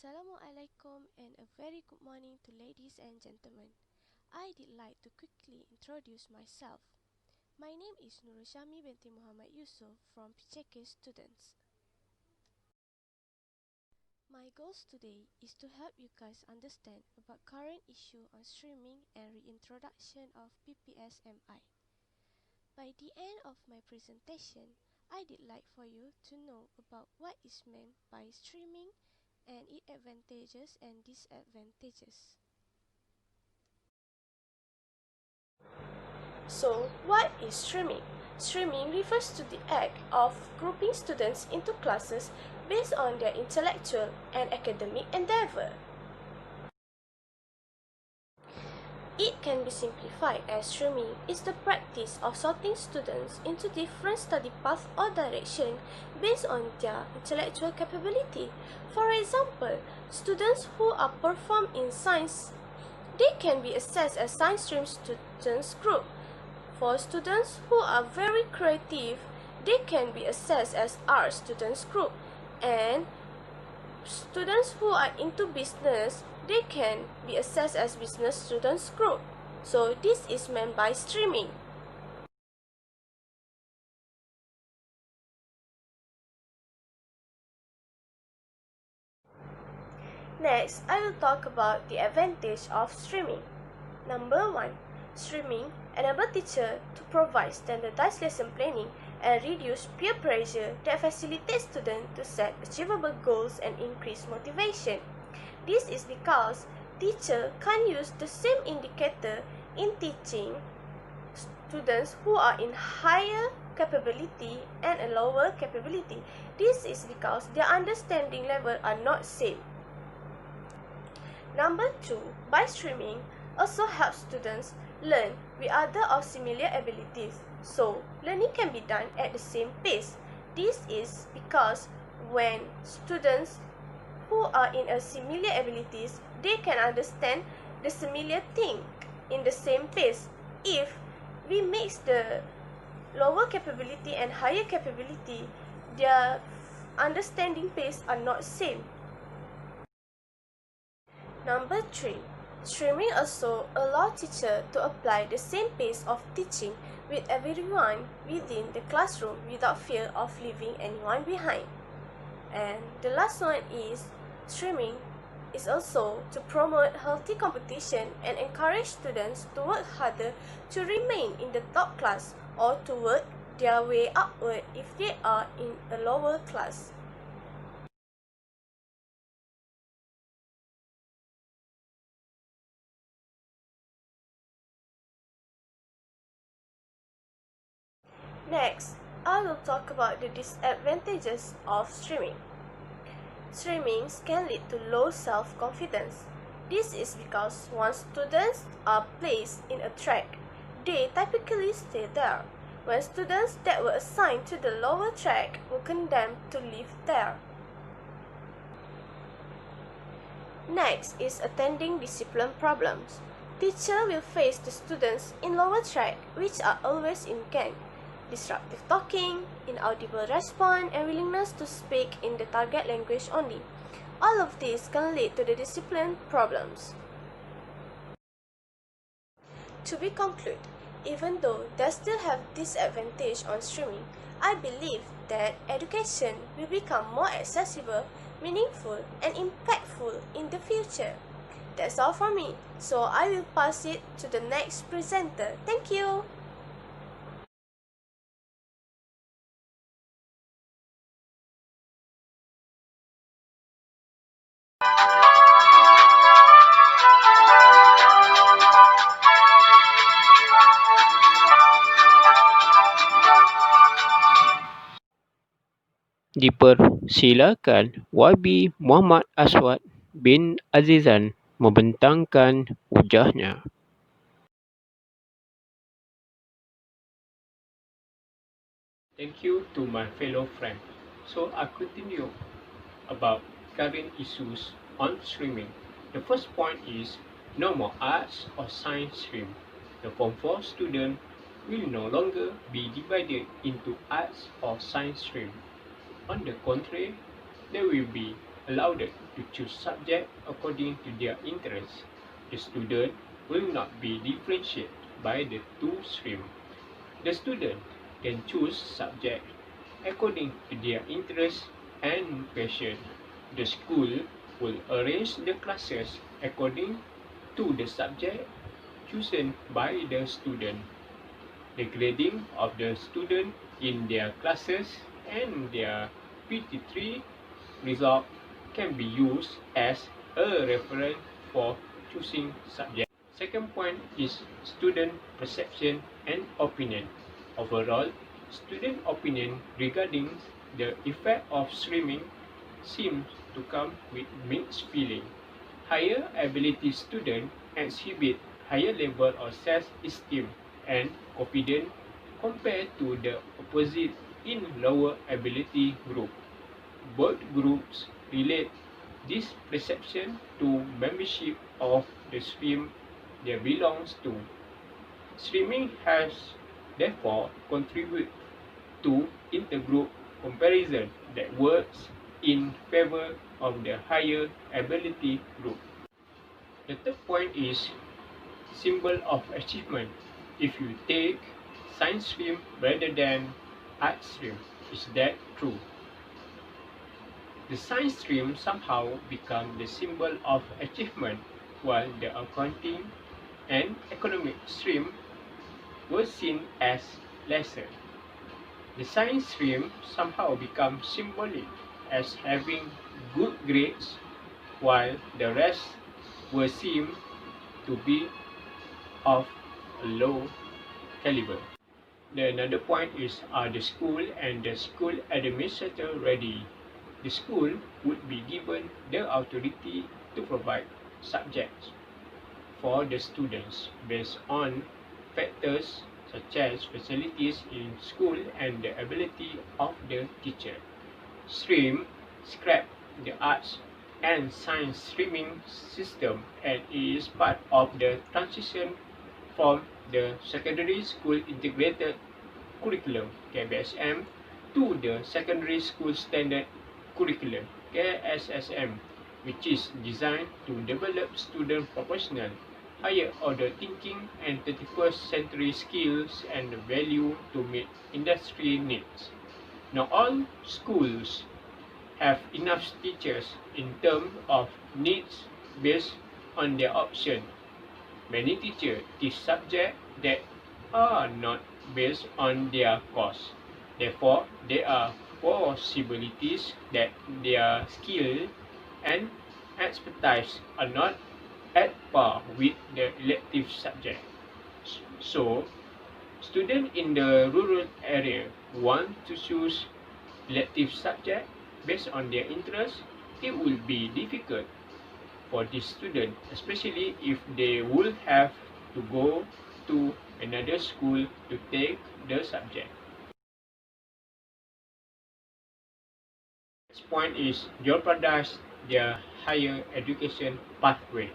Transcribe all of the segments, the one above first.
Assalamualaikum and a very good morning to ladies and gentlemen. I would like to quickly introduce myself. My name is Nurushami binti Muhammad Yusuf from PCK Students. My goals today is to help you guys understand about current issue on streaming and reintroduction of PPSMI. By the end of my presentation, I would like for you to know about what is meant by streaming and its advantages and disadvantages. So, what is streaming? Streaming refers to the act of grouping students into classes based on their intellectual and academic endeavor. It can be simplified as streaming is the practice of sorting students into different study paths or direction based on their intellectual capability. For example, students who are perform in science, they can be assessed as science stream students group. For students who are very creative, they can be assessed as art students group. And students who are into business, they can be assessed as business students group. So this is meant by streaming. Next, I will talk about the advantage of streaming. Number 1. Streaming enables teachers to provide standardized lesson planning and reduce peer pressure that facilitates students to set achievable goals and increase motivation. This is because teachers can use the same indicator in teaching students who are in higher capability and a lower capability. This is because their understanding level are not same. Number 2, by streaming also helps students learn with other of similar abilities. So, learning can be done at the same pace. This is because when students who are in a similar abilities, they can understand the similar thing in the same pace. If we mix the lower capability and higher capability, their understanding pace are not same. Number 3. Streaming also allows teachers to apply the same pace of teaching with everyone within the classroom without fear of leaving anyone behind. And the last one is streaming is also to promote healthy competition and encourage students to work harder to remain in the top class or to work their way upward if they are in a lower class. Next, I will talk about the disadvantages of streaming. Streaming can lead to low self-confidence. This is because once students are placed in a track, they typically stay there, when students that were assigned to the lower track were condemned to live there. Next is attending discipline problems. Teacher will face the students in lower track which are always in gang, disruptive talking, inaudible response, and willingness to speak in the target language only. All of this can lead to the discipline problems. To be concluded, even though they still have disadvantage on streaming, I believe that education will become more accessible, meaningful, and impactful in the future. That's all from me, so I will pass it to the next presenter. Thank you. Dipersilakan YB Muhammad Aswad bin Azizan membentangkan hujahnya. Thank you to my fellow friend. So I continue about current issues on streaming. The first point is no more arts or science stream. The Form 4 student will no longer be divided into arts or science stream. On the contrary, they will be allowed to choose subject according to their interests. The student will not be differentiated by the two streams. The student can choose subject according to their interests and passion. The school will arrange the classes according to the subject chosen by the student. The grading of the student in their classes and their PT3 result can be used as a reference for choosing subject. Second point is student perception and opinion. Overall, student opinion regarding the effect of streaming seems to come with mixed feeling. Higher ability students exhibit higher level of self-esteem and confidence compared to the opposite in lower ability group. Both groups relate this perception to membership of the stream they belongs to. Streaming has therefore contributed to intergroup comparison that works in favor of the higher ability group. The third point is symbol of achievement. If you take science stream rather than art stream, is that true? The science stream somehow become the symbol of achievement, while the accounting and economic stream were seen as lesser. The science stream somehow becomes symbolic as having good grades, while the rest were seen to be of a low caliber. Another point is, are the school and the school administrator ready? The school would be given the authority to provide subjects for the students based on factors such as facilities in school and the ability of the teacher. Stream scrap the arts and science streaming system and is part of the transition from the secondary school integrated curriculum (KPSM) to the secondary school standard curriculum (KSSM), which is designed to develop student professional, higher order thinking and 21st century skills and value to meet industry needs. Not all schools have enough teachers in terms of needs based on their option. Many teachers teach subjects that are not based on their course. Therefore, there are possibilities that their skill and expertise are not at par with the elective subject. So, students in the rural area want to choose elective subject based on their interest. It will be difficult for this student, especially if they will have to go to another school to take the subject. Next point is jeopardize their higher education pathway.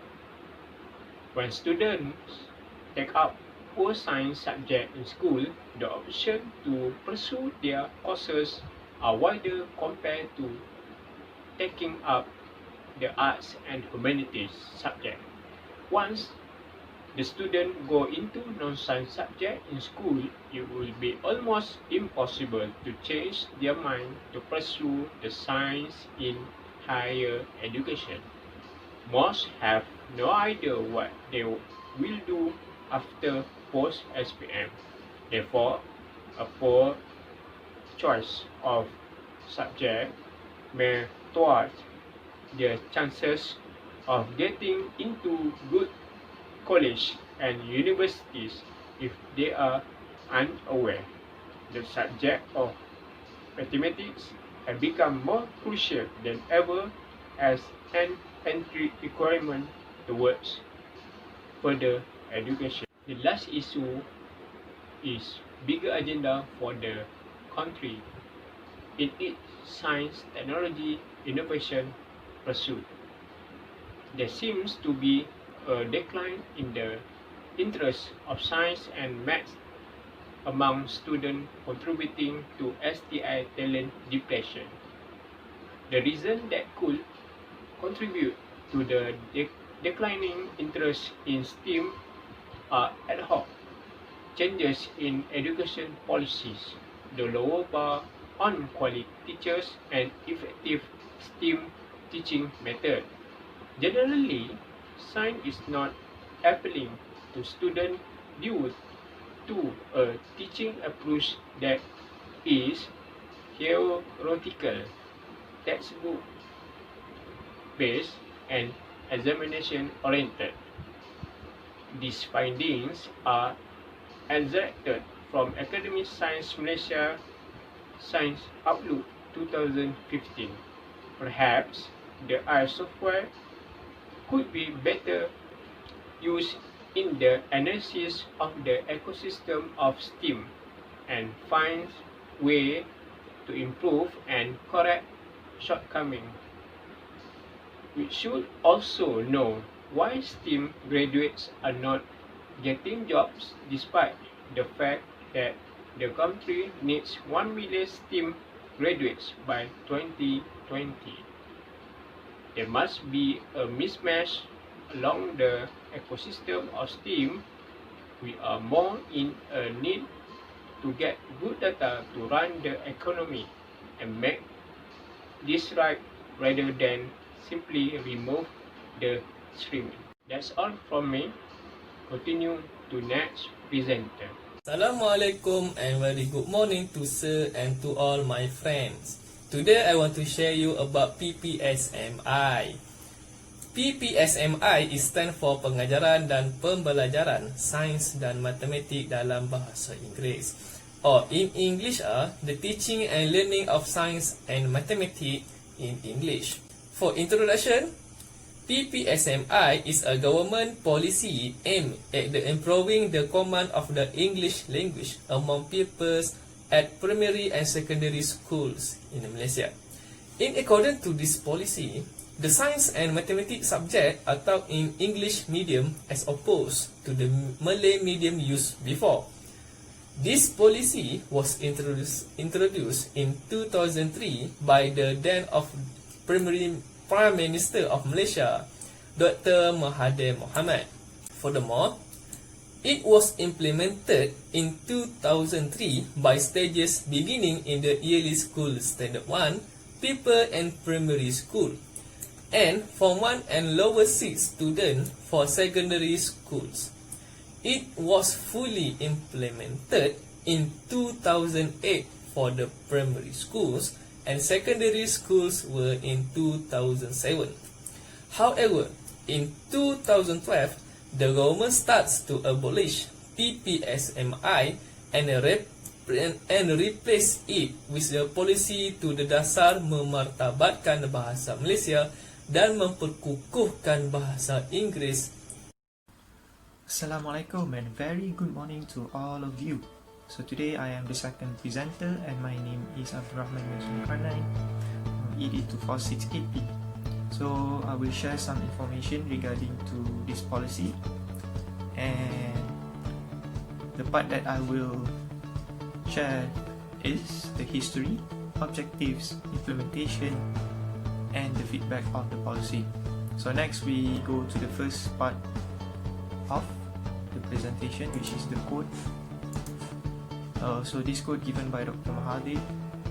When students take up pure science subject in school, the option to pursue their courses are wider compared to taking up the arts and humanities subject. Once the student go into non-science subject in school, it will be almost impossible to change their mind to pursue the science in higher education. Most have no idea what they will do after post-SPM. Therefore, a poor choice of subject may thwart their chances of getting into good college and universities if they are unaware. The subject of mathematics has become more crucial than ever as an entry requirement towards further education. The last issue is bigger agenda for the country in its science, technology, innovation pursuit. There seems to be a decline in the interest of science and maths among students, contributing to STI talent depletion. The reason that could contribute to the declining interest in STEAM are ad hoc changes in education policies, the lower bar on quality teachers, and effective STEAM teaching method. Generally, science is not appealing to students due to a teaching approach that is theoretical, textbook based, and examination oriented. These findings are extracted from Academic Science Malaysia Science Outlook 2015. Perhaps the AI software could be better used in the analysis of the ecosystem of STEAM and find ways to improve and correct shortcomings. We should also know why STEAM graduates are not getting jobs despite the fact that the country needs 1 million STEAM graduates by 2020. There must be a mismatch along the ecosystem of STEAM. We are more in a need to get good data to run the economy and make this right rather than simply remove the streaming. That's all from me. Continue to next presenter. Assalamualaikum and very good morning to sir and to all my friends. Today I want to share you about PPSMI. PPSMI is stand for Pengajaran dan Pembelajaran Sains dan Matematik dalam Bahasa Inggeris. Or in English the teaching and learning of science and mathematics in English. For introduction, PPSMI is a government policy aimed at improving the command of the English language among pupils at primary and secondary schools in Malaysia. In accordance to this policy, the science and mathematics subject are taught in English medium as opposed to the Malay medium used before. This policy was introduced in 2003 by the then of Prime Minister of Malaysia, Dr. Mahathir Mohamad. Furthermore, it was implemented in 2003 by stages beginning in the yearly school standard 1, people and primary school, and Form 1 and lower 6 students for secondary schools. It was fully implemented in 2008 for the primary schools, and secondary schools were in 2007. However, in 2012, the government starts to abolish PPSMI and replace it with the policy to the dasar memartabatkan bahasa Malaysia dan memperkukuhkan bahasa Inggeris. Assalamualaikum and very good morning to all of you. So today I am the second presenter and my name is Abdurrahman Zulkarnain from ED2468P. So I will share some information regarding to this policy, and the part that I will share is the history, objectives, implementation, and the feedback of the policy. So next we go to the first part of the presentation, which is the quote. So this quote given by Dr. Mahathir,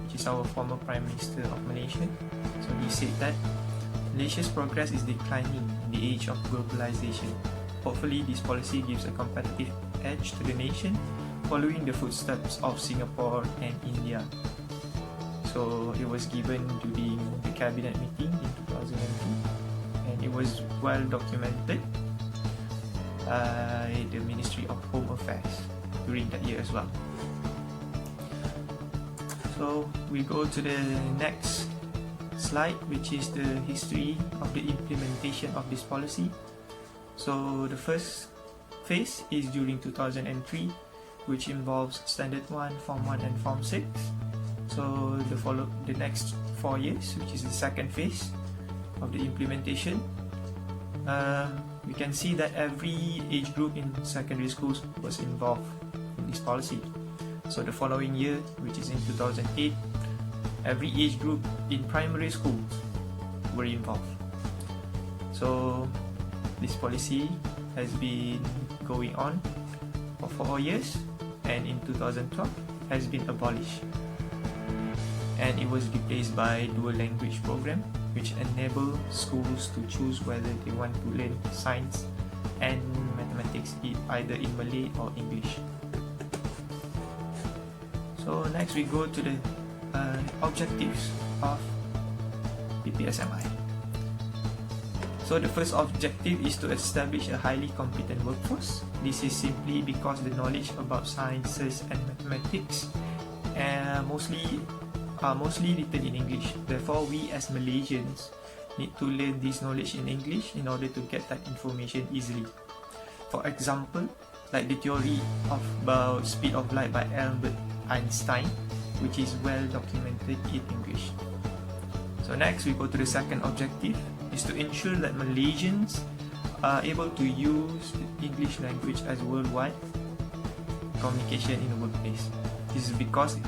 which is our former Prime Minister of Malaysia. So he said that Malaysia's progress is declining in the age of globalization. Hopefully this policy gives a competitive edge to the nation, following the footsteps of Singapore and India. So it was given during the cabinet meeting in 2002, and it was well documented by the Ministry of Home Affairs during that year as well. So we go to the next slide, which is the history of the implementation of this policy. So the first phase is during 2003, which involves Standard 1, Form 1 and Form 6. So the next 4 years, which is the second phase of the implementation, we can see that every age group in secondary schools was involved in this policy. So the following year, which is in 2008, every age group in primary schools were involved. So this policy has been going on for 4 years, and in 2012 has been abolished, and it was replaced by dual language program, which enable schools to choose whether they want to learn science and mathematics either in Malay or English. So next we go to the objectives of PPSMI. So the first objective is to establish a highly competent workforce. This is simply because the knowledge about sciences and mathematics are mostly written in English. Therefore, we as Malaysians need to learn this knowledge in English in order to get that information easily. For example, like the theory about speed of light by Albert Einstein, which is well documented in English. So next we go to the second objective, is to ensure that Malaysians are able to use the English language as worldwide communication in the workplace. This is because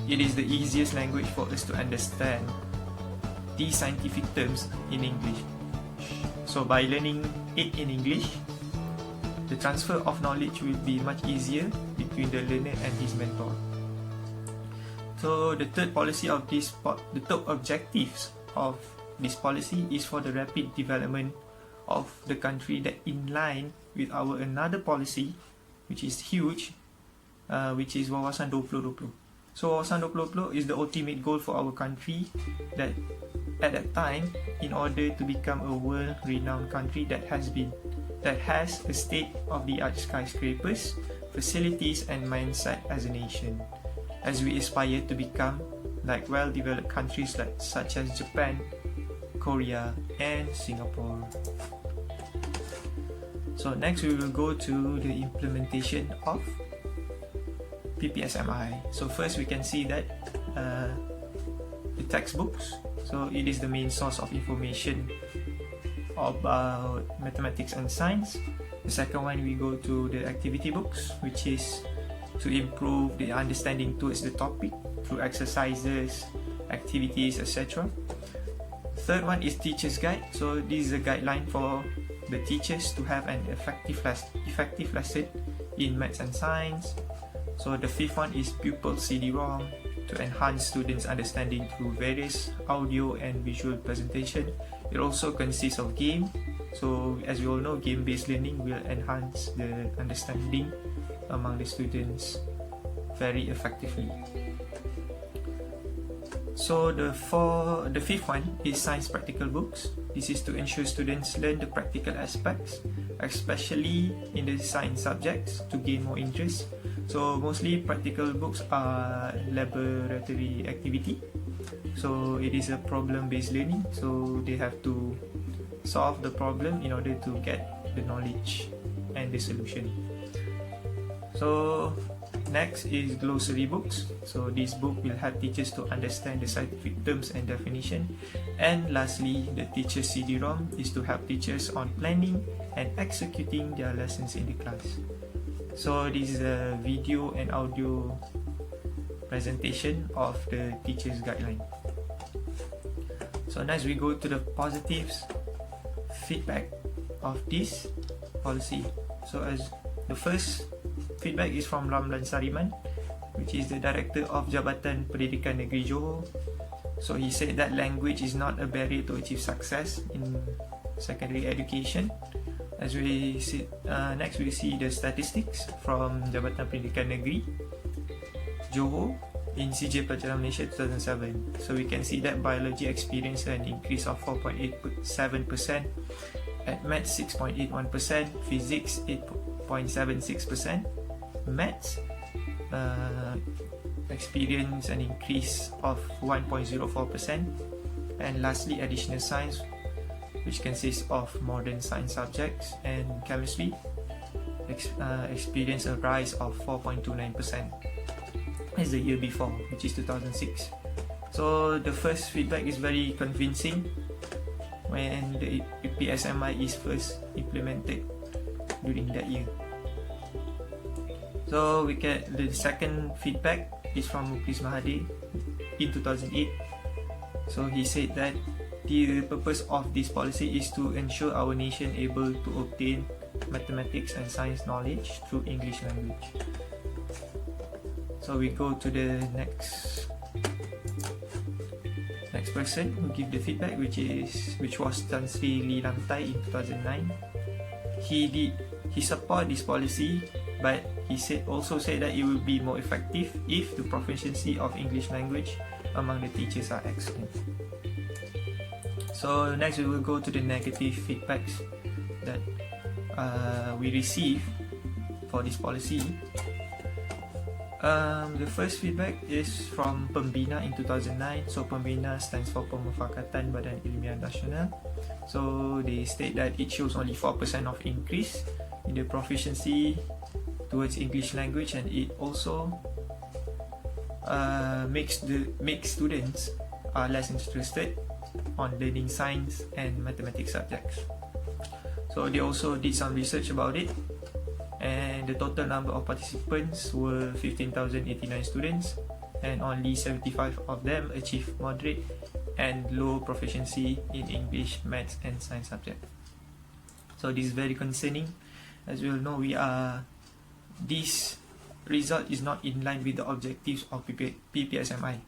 it is the easiest language for us to understand these scientific terms in English. So by learning it in English, the transfer of knowledge will be much easier between the learner and his mentor. So the third objectives of this policy is for the rapid development of the country that in line with our another policy, which is huge, which is Wawasan 2020. So Wawasan 2020 is the ultimate goal for our country, that at that time, in order to become a world-renowned country that has a state-of-the-art skyscrapers, facilities and mindset as a nation, as we aspire to become like well-developed countries such as Japan, Korea and Singapore. So next we will go to the implementation of PPSMI. So first we can see that the textbooks, so it is the main source of information about mathematics and science. The second one, we go to the activity books, which is to improve the understanding towards the topic through exercises, activities, etc. Third one is teacher's guide. So this is a guideline for the teachers to have an effective lesson in maths and science. So the fifth one is pupil CD-ROM to enhance students' understanding through various audio and visual presentation. It also consists of game. So as we all know, game-based learning will enhance the understanding among the students very effectively. So the fifth one is science practical books. This is to ensure students learn the practical aspects, especially in the science subjects, to gain more interest. So mostly practical books are laboratory activity. So it is a problem-based learning. So they have to solve the problem in order to get the knowledge and the solution. So next is glossary books. So this book will help teachers to understand the scientific terms and definition. And lastly, the teacher CD-ROM is to help teachers on planning and executing their lessons in the class. So this is a video and audio presentation of the teacher's guideline. So next we go to the positives feedback of this policy. So as the first feedback is from Ramlan Sariman, which is the director of Jabatan Pendidikan Negeri Johor. So he said that language is not a barrier to achieve success in secondary education. As we see, next we see the statistics from Jabatan Pendidikan Negeri Johor in CJ Pelajaran Malaysia 2007. So we can see that biology experienced an increase of 4.87%, at maths 6.81%, physics 8.76%, maths experienced an increase of 1.04%, and lastly additional science, which consists of modern science subjects and chemistry, experienced a rise of 4.29% as the year before, which is 2006. So the first feedback is very convincing when the PPSMI is first implemented during that year. So we get the second feedback is from Muklis Mahathir in 2008. So he said that The purpose of this policy is to ensure our nation able to obtain mathematics and science knowledge through English language. So we go to the next person who give the feedback, which was Tan Sri Lee Lam Tai in 2009. He support this policy, but he also said that it will be more effective if the proficiency of English language among the teachers are excellent. So next we will go to the negative feedbacks that we receive for this policy. The first feedback is from Pembina in 2009. So Pembina stands for Pemufakatan Badan Ilmiah Nasional. So they state that it shows only 4% of increase in the proficiency towards English language, and it also makes students are less interested on learning science and mathematics subjects. So they also did some research about it, and the total number of participants were 15,089 students, and only 75 of them achieved moderate and low proficiency in English, maths and science subject. So this is very concerning. As we all know, this result is not in line with the objectives of PPSMI.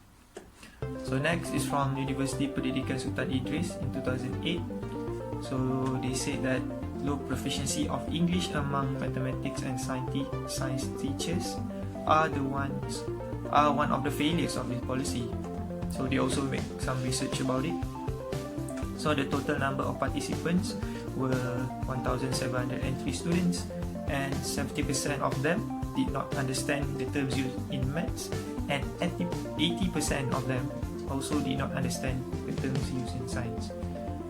So next is from University Pendidikan Sultan Idris in 2008. So they say that low proficiency of English among mathematics and science teachers are one of the failures of this policy. So they also make some research about it. So the total number of participants were 1,703 students, and 70% of them did not understand the terms used in maths, and 80% of them also did not understand the terms used in science.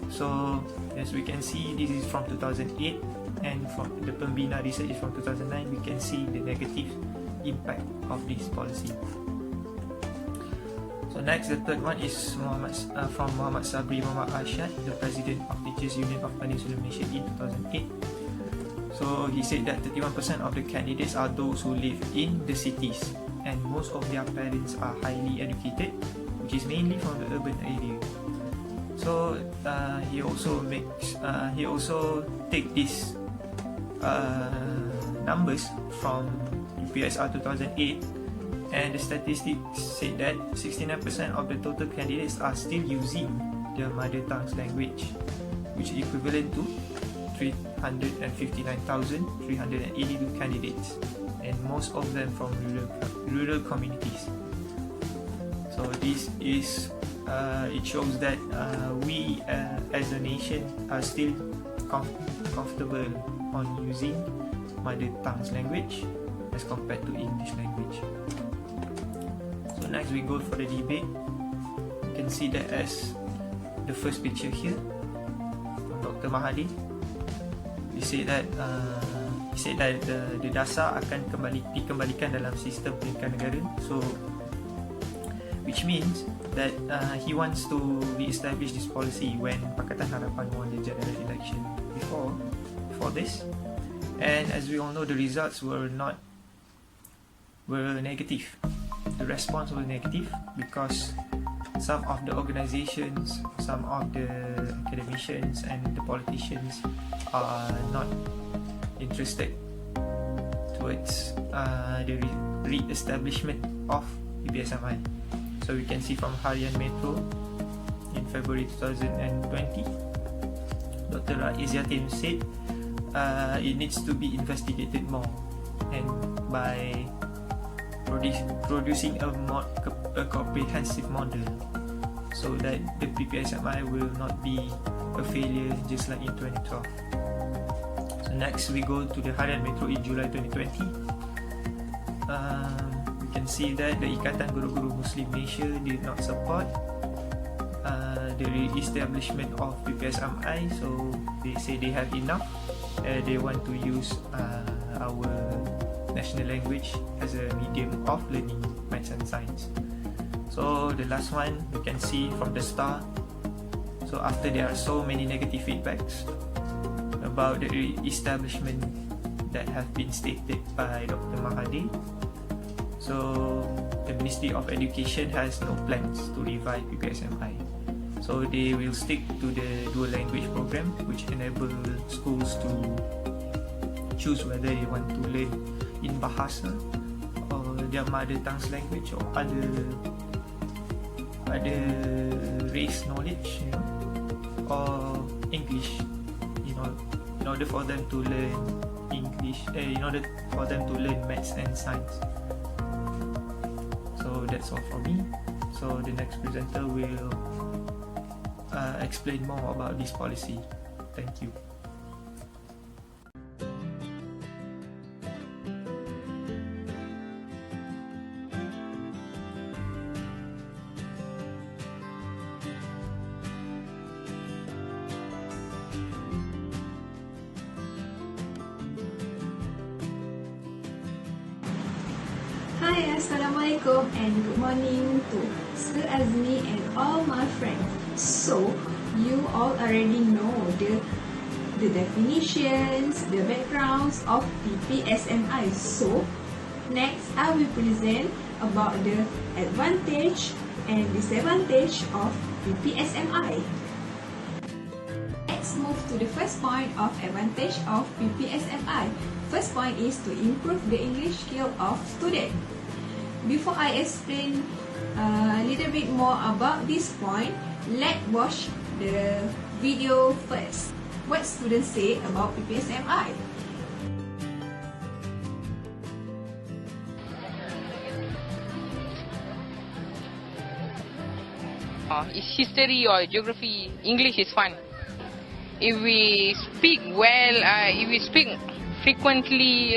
So as we can see, this is from 2008, and from the Pembina research is from 2009. We can see the negative impact of this policy. So next, the third one is from Muhammad Sabri Muhammad Arshad, the President of Teachers Union of Peninsular Malaysia in 2008. So he said that 31% of the candidates are those who live in the cities, and most of their parents are highly educated, which is mainly from the urban area. So he also take these numbers from UPSR 2008, and the statistics said that 69% of the total candidates are still using their mother tongue language, which is equivalent to 359,382 candidates, and most of them from rural communities. So this is it shows that we as a nation are still comfortable on using mother tongue language as compared to English language. So next we go for the debate. You can see that as the first picture here from Dr. Mahathir. He said that the dasar akan dikembalikan dalam sistem pendidikan negara. So which means that he wants to re-establish this policy when Pakatan Harapan won the general election before this. And as we all know, the results were negative. The response was negative because some of the organizations, some of the academicians and the politicians are not interested towards the re-establishment of PPSMI. So we can see from Harian Metro in February 2020, Dr. Raiz Yatim said it needs to be investigated more, and by producing a comprehensive model so that the PPSMI will not be a failure just like in 2012. So next we go to the Harian Metro in July 2020. We can see that the Ikatan Guru-Guru Muslim Malaysia did not support the re-establishment of PPSMI. So they say they have enough. They want to use our national language as a medium of learning maths and science. So the last one we can see from the start. So after there are so many negative feedbacks about the re-establishment that have been stated by Dr. Mahathir, so the Ministry of Education has no plans to revive PPSMI. So So they will stick to the dual language program, which enable schools to choose whether they want to learn in bahasa or their mother tongue language or other race knowledge, or English, in order for them to learn English, in order for them to learn maths and science. So that's all from me. So the next presenter will explain more about this policy. Thank you. Hi, Assalamualaikum and good morning to Sir Azmi and all my friends. So, you all already know the definitions, the backgrounds of PPSMI. So, next I will present about the advantage and disadvantage of PPSMI. Let's move to the first point of advantage of PPSMI. First point is to improve the English skill of student. Before I explain a little bit more about this point, let's watch the video first. What students say about PPSMI? It's history or geography. English is fun. If we speak well, if we speak frequently,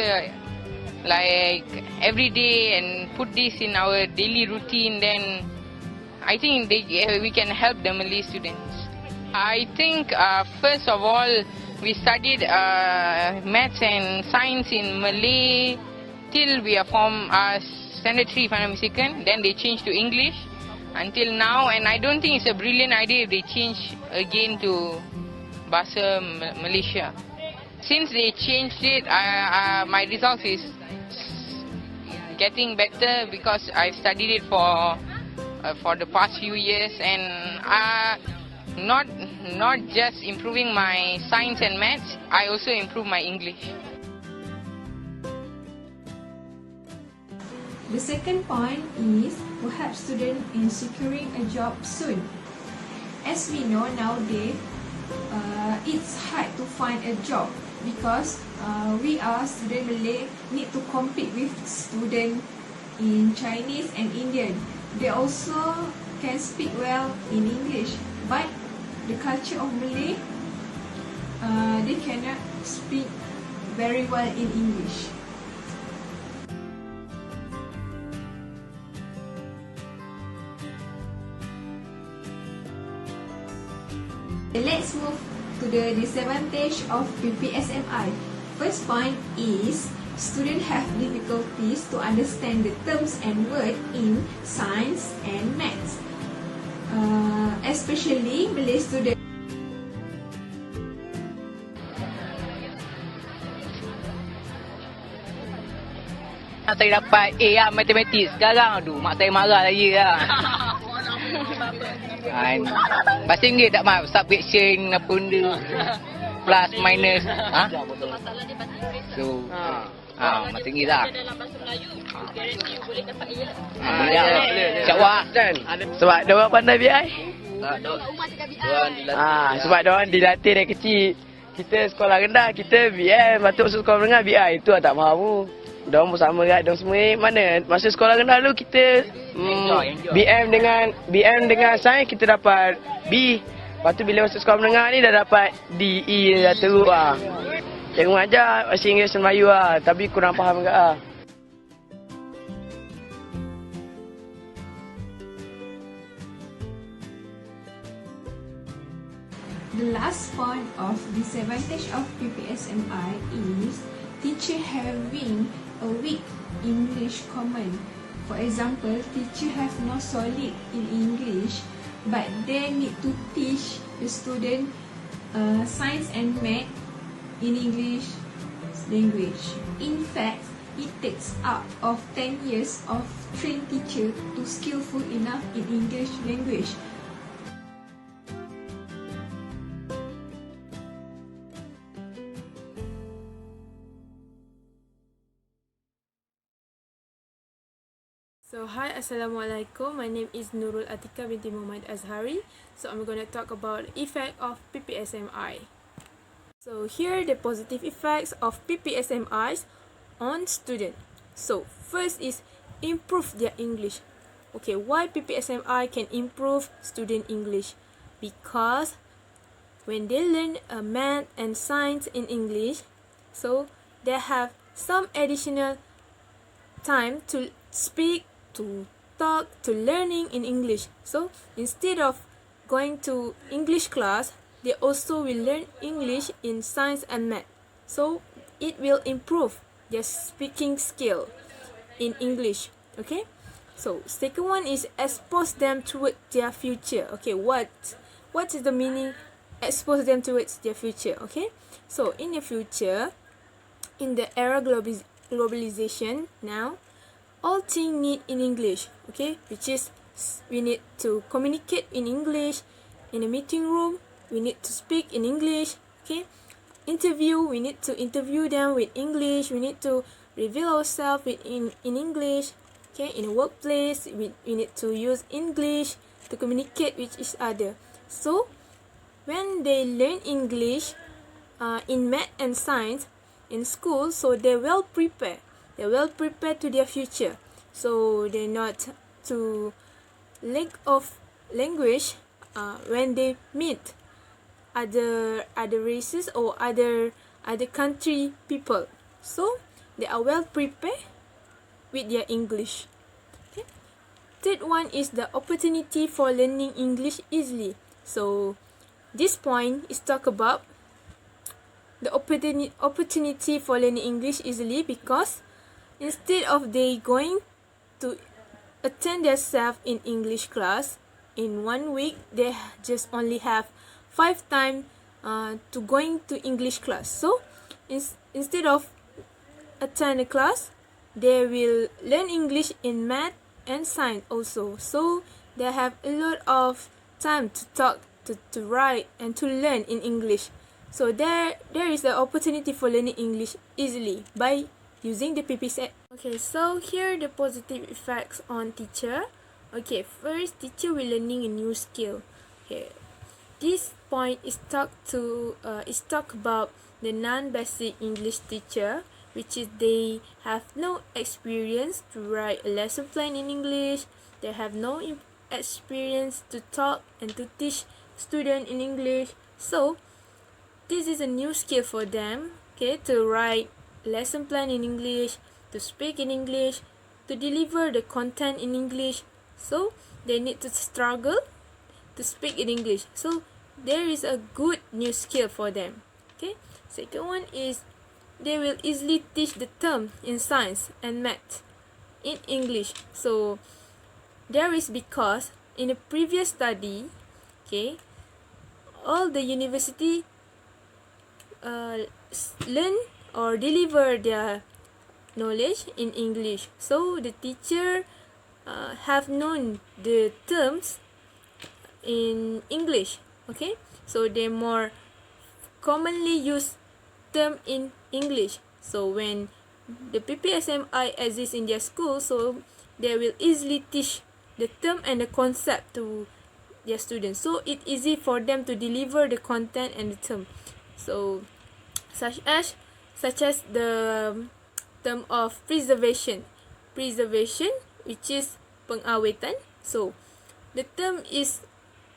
like every day, and put this in our daily routine, then I think we can help the Malay students. I think first of all, we studied maths and science in Malay till we are from standard 3, if I'm not mistaken. Then they changed to English until now, and I don't think it's a brilliant idea if they change again to Bahasa Malaysia. Since they changed it, my results is getting better because I've studied it for the past few years, and not just improving my science and maths, I also improve my English. The second point is to help students in securing a job soon. As we know nowadays, it's hard to find a job because we are student Malay need to compete with student in Chinese and Indian. They also can speak well in English, but the culture of Malay, they cannot speak very well in English. Let's move to the disadvantage of PPSMI. First point is students have difficulties to understand the terms and words in science and maths, especially Malay students. Saya dapat A lah matematik sekarang. Aduh, mak saya marah lagi lah. Bahasa Inggeris tak maaf, subtraction apa benda, plus minus. So, bahasa Inggeris lah. InsyaAllah. Sebab diorang pandai BI. Sebab diorang dilatih dari kecil. Kita sekolah rendah, kita BM, patut masuk sekolah menengah BI. Itu lah tak faham. Diorang pun sama kan, diorang semua mana masa sekolah rendah dulu kita BM dengan sains kita dapat B. Lepas tu bila masuk sekolah menengah ni dah dapat D, E dah teruk lah. Cikgu mengajar bahasa Inggeris dan Melayu lah, tapi kurang faham juga lah. The last point of disadvantage of PPSMI is teacher having a weak English command. For example, teacher have no solid in English, but they need to teach the student science and math in English language. In fact, it takes up of 10 years of trained teacher to skillful enough in English language. So hi, Assalamualaikum. My name is Nurul Atika binti Muhammad Azhari. So I'm going to talk about the effect of PPSMI. So here are the positive effects of PPSMIs on student. So first is improve their English. Okay, why PPSMI can improve student English? Because when they learn math and science in English, so they have some additional time to speak, to talk, to learning in English. So instead of going to English class, they also will learn English in science and math. So it will improve their speaking skill in English. Okay. So second one is expose them toward their future. Okay, what is the meaning? Expose them towards their future. Okay. So in the future, in the era globalization now, all things need in English, okay, which is we need to communicate in English in a meeting room, we need to speak in English, okay, interview, we need to interview them with English, we need to reveal ourselves in English, okay, in a workplace, we need to use English to communicate with each other. So when they learn English in math and science in school, so they well prepared. They're well prepared to their future. So they're not to lack of language when they meet other races or other country people. So they are well prepared with their English. Okay. Third one is the opportunity for learning English easily. So this point is talk about the opportunity for learning English easily, because instead of they going to attend themselves in English class in 1 week, they just only have 5 times to going to English class. So instead of attend a class, they will learn English in math and science also. So they have a lot of time to talk, to write, and to learn in English. So there is the opportunity for learning English easily by using the PPSMI. Okay, so here are the positive effects on teacher. Okay, first, teacher will learning a new skill. Okay, this point is talk about the non-basic English teacher, which is they have no experience to write a lesson plan in English. They have no experience to talk and to teach student in English. So this is a new skill for them, okay, to write lesson plan in English, to speak in English, to deliver the content in English. So they need to struggle to speak in English. So there is a good new skill for them. Okay. Second one is they will easily teach the term in science and math in English. So there is because in a previous study, okay, all the university learn or deliver their knowledge in English. So the teacher have known the terms in English. Okay, so they more commonly use term in English. So when the PPSMI exists in their school, so they will easily teach the term and the concept to their students. So it's easy for them to deliver the content and the term. So such as the term of preservation, which is pengawetan. So the term is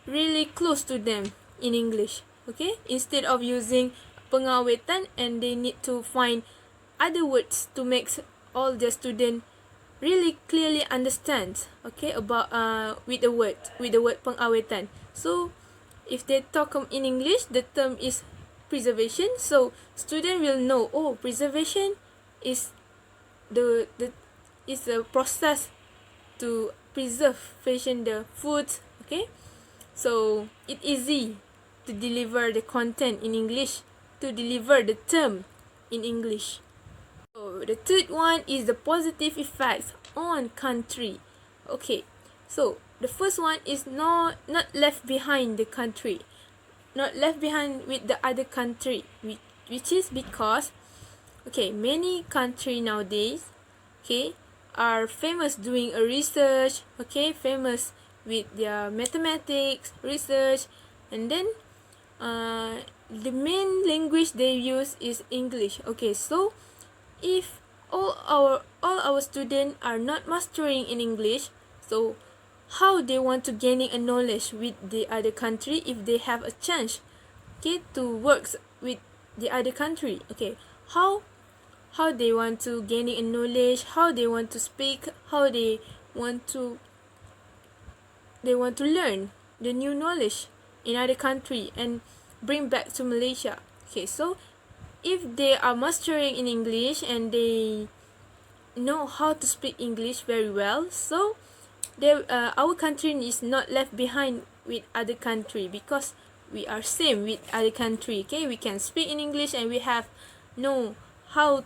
really close to them in English. Okay, instead of using pengawetan, and they need to find other words to make all the student really clearly understand, okay, about with the word pengawetan. So if they talk in English, the term is preservation, so student will know, oh, preservation is is a process to preserve the food. Okay, so it's easy to deliver the content in English, to deliver the term in English. So the third one is the positive effects on country. Okay, so the first one is not left behind the country, not left behind with the other country, which is because, okay, many country nowadays, okay, are famous doing a research, okay, famous with their mathematics research, and then the main language they use is English. Okay, so if all our students are not mastering in English, so how they want to gaining a knowledge with the other country if they have a chance, okay, to work with the other country? Okay, how they want to gaining a knowledge, how they want to speak, how they want to learn the new knowledge in other country and bring back to Malaysia. Okay, so if they are mastering in English and they know how to speak English very well, so our country is not left behind with other country, because we are same with other country. Okay, we can speak in English and we have know how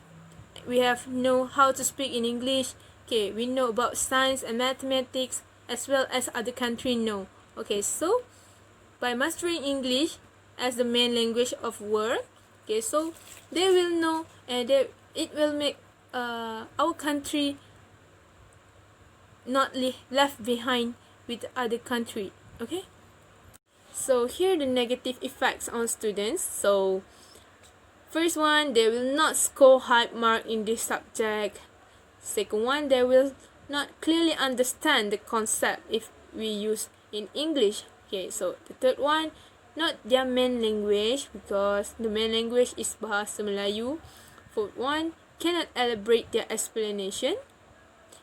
to speak in English. Okay, we know about science and mathematics as well as other country know. Okay, so by mastering English as the main language of work, okay, so they will know, and it will make our country not left behind with other country. Okay, so here are the negative effects on students. So first one, they will not score high mark in this subject. Second one, they will not clearly understand the concept if we use in English. Okay, so the third one, not their main language, because the main language is Bahasa Melayu. Fourth one, cannot elaborate their explanation.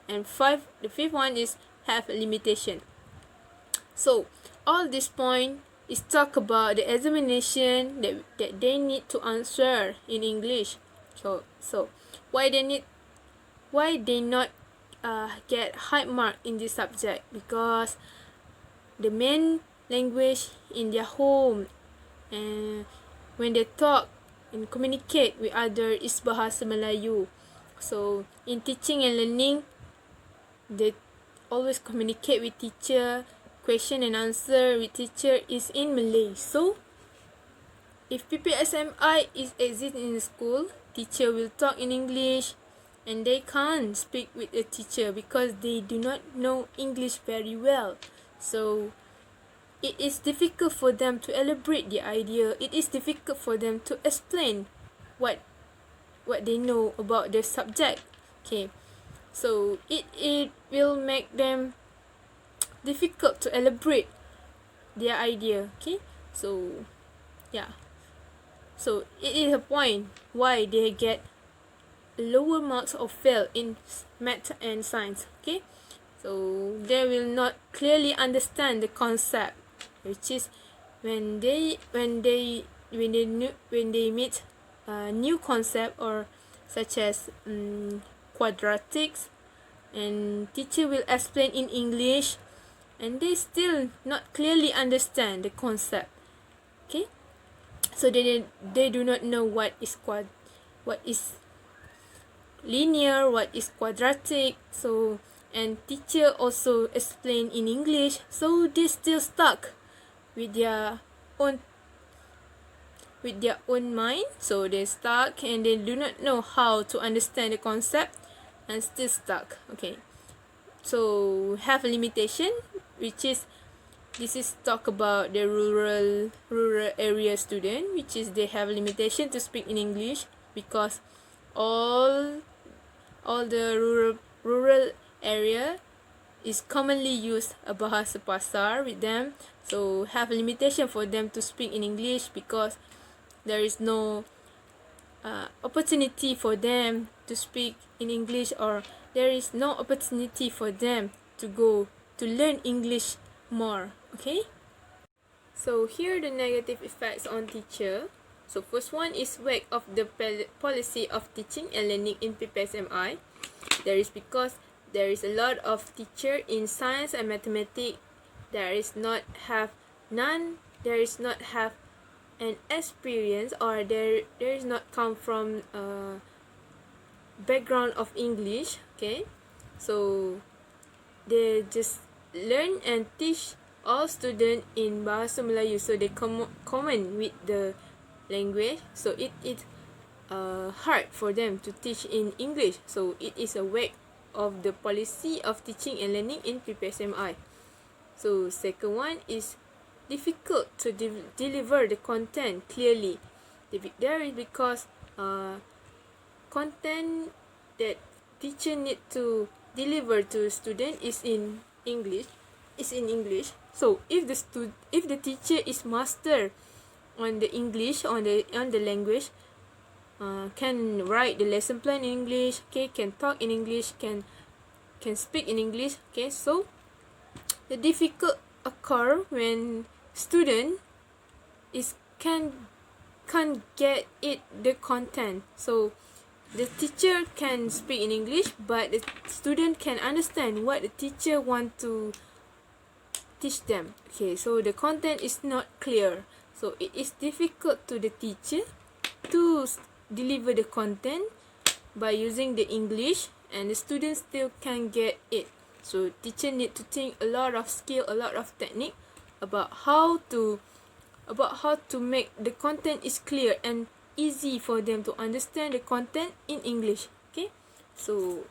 And the fifth one is have a limitation. So all this point is talk about the examination that they need to answer in English. So why they not get high mark in this subject? Because the main language in their home and when they talk and communicate with other is Bahasa Melayu. So in teaching and learning, they always communicate with teacher, question and answer with teacher is in Malay. So if PPSMI is exist in the school, teacher will talk in English and they can't speak with a teacher because they do not know English very well. So it is difficult for them to elaborate the idea. It is difficult for them to explain what they know about the subject. Okay, so it will make them difficult to elaborate their idea. Okay, so yeah, so it is a point why they get lower marks or fail in math and science. Okay, so they will not clearly understand the concept, which is when they meet a new concept or such as quadratics, and teacher will explain in English and they still not clearly understand the concept. Okay, so they do not know what is linear, what is quadratic. So and teacher also explain in English, so they still stuck with their own mind. So they stuck and they do not know how to understand the concept and still stuck. Okay, so have a limitation, which is this is talk about the rural area student, which is they have a limitation to speak in English because all the rural area is commonly used a bahasa pasar with them. So have a limitation for them to speak in English because there is no opportunity for them to speak in English, or there is no opportunity for them to go to learn English more. Okay, so here are the negative effects on teacher. So first one is lack of the policy of teaching and learning in PPSMI. There is because there is a lot of teacher in science and mathematics. There is not have an experience, or there is not come from background of English. Okay, so they just learn and teach all students in Bahasa Melayu, so they common with the language, so it is hard for them to teach in English. So it is a lack of the policy of teaching and learning in PPSMI. So second one is difficult to deliver the content clearly. There is because content that teacher need to deliver to student is in English. So if the teacher is master on the English, on the language, can write the lesson plan in English, okay, can talk in English, can speak in English, okay. So the difficult occur when student can't get it the content. So the teacher can speak in English, but the student can understand what the teacher want to teach them. Okay, so the content is not clear. So it is difficult to the teacher to deliver the content by using the English, and the students still can get it. So teacher need to think a lot of skill, a lot of technique about how to make the content is clear and easy for them to understand the content in English. Okay, so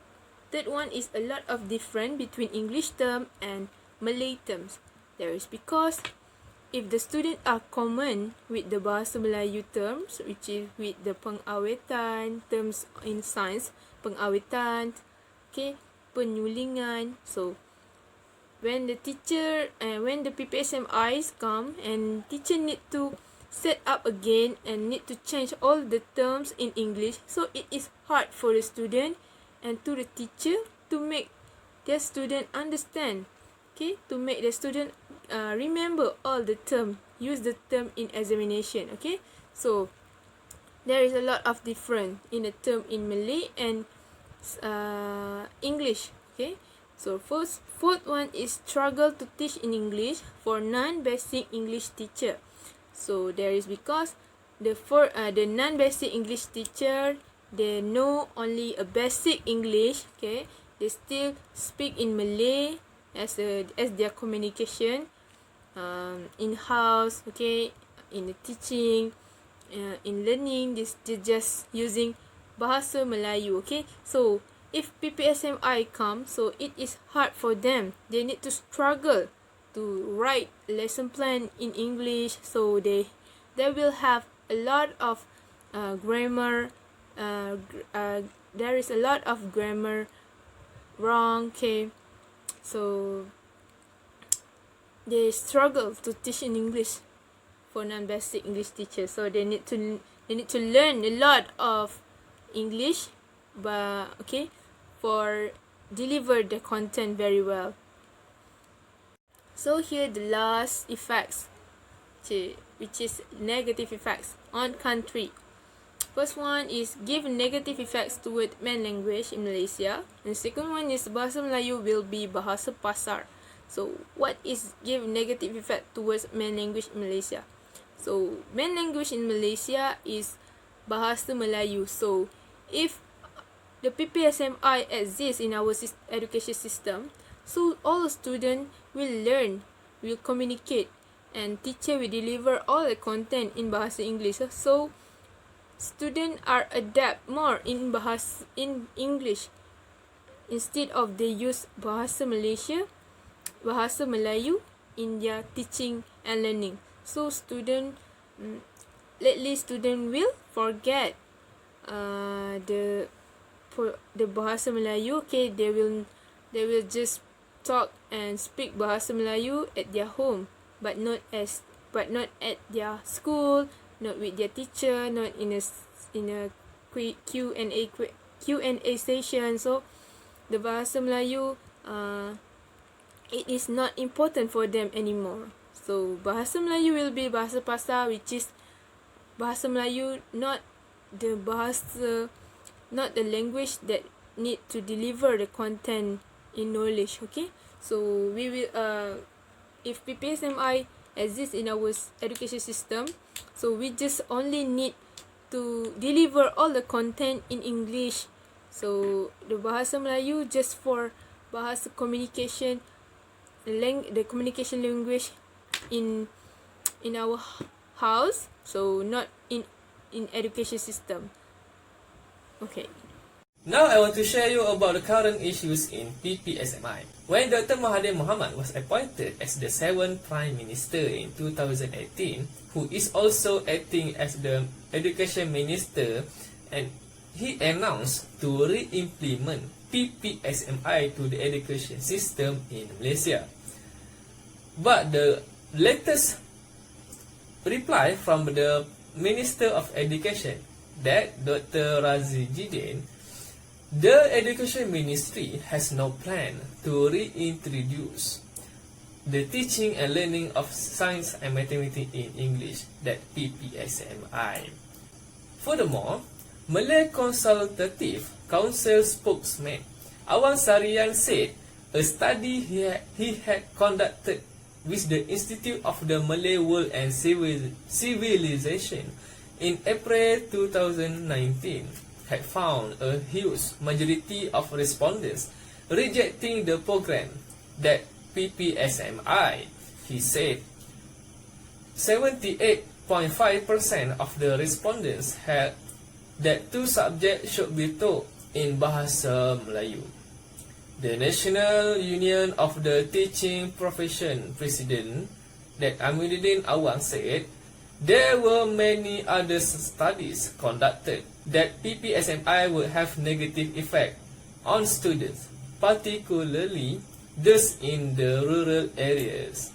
third one is a lot of difference between English term and Malay terms. There is because if the student are common with the Bahasa Melayu terms, which is with the pengawetan terms in science, pengawetan, okay, penyulingan. So when the teacher and when the PPSMIs come and teacher need to set up again and need to change all the terms in English, so it is hard for the student and to the teacher to make their student understand, okay, to make the student remember all the term, use the term in examination. Okay, so there is a lot of difference in the term in Malay and English. Okay, so fourth one is struggle to teach in English for non-basic English teacher. So there is because the non-basic English teacher, they know only a basic English. Okay, they still speak in Malay as their communication in house. Okay, in the teaching, in learning, they just using Bahasa Melayu. Okay, so if PPSMI comes, so it is hard for them. They need to struggle to write lesson plan in English, so they will have a lot of grammar. There is a lot of grammar wrong. Okay, so they struggle to teach in English for non-basic English teachers. So they need to learn a lot of English, but okay, for deliver the content very well. So here the last effects, which is negative effects on country. First one is give negative effects toward main language in Malaysia, and the second one is Bahasa Melayu will be Bahasa Pasar. So what is give negative effect towards main language in Malaysia? So main language in Malaysia is Bahasa Melayu. So if the PPSMI exists in our education system, so all students will learn, will communicate, and teacher will deliver all the content in Bahasa English. So students are adapt more in English instead of they use Bahasa Melayu in their teaching and learning. So lately student will forget the Bahasa Melayu. Okay, they will just talk and speak Bahasa Melayu at their home, but not at their school, not with their teacher, not in a Q&A session. So the Bahasa Melayu it is not important for them anymore. So Bahasa Melayu will be Bahasa Pasar, which is Bahasa Melayu, not the language that need to deliver the content in knowledge. Okay, so we will if PPSMI exists in our education system, so we just only need to deliver all the content in English. So the Bahasa Melayu just for bahasa communication, the communication language in our house, so not in education system. Okay. Now I want to share you about the current issues in PPSMI. When Dr. Mahathir Mohamad was appointed as the 7th Prime Minister in 2018, who is also acting as the Education Minister, and he announced to re-implement PPSMI to the education system in Malaysia. But the latest reply from the Minister of Education, that Dr. Razi Jidin, the Education Ministry has no plan to reintroduce the teaching and learning of science and mathematics in English, that PPSMI. Furthermore, Malay Consultative Council spokesman Awan Sarian said a study he had conducted with the Institute of the Malay World and Civilization in April 2019 had found a huge majority of respondents rejecting the program, that PPSMI. He said 78.5% of the respondents had that 2 subjects should be taught in Bahasa Melayu. The National Union of the Teaching Profession President, that Amiruddin Awang, said there were many other studies conducted that PPSMI would have negative effect on students, particularly those in the rural areas.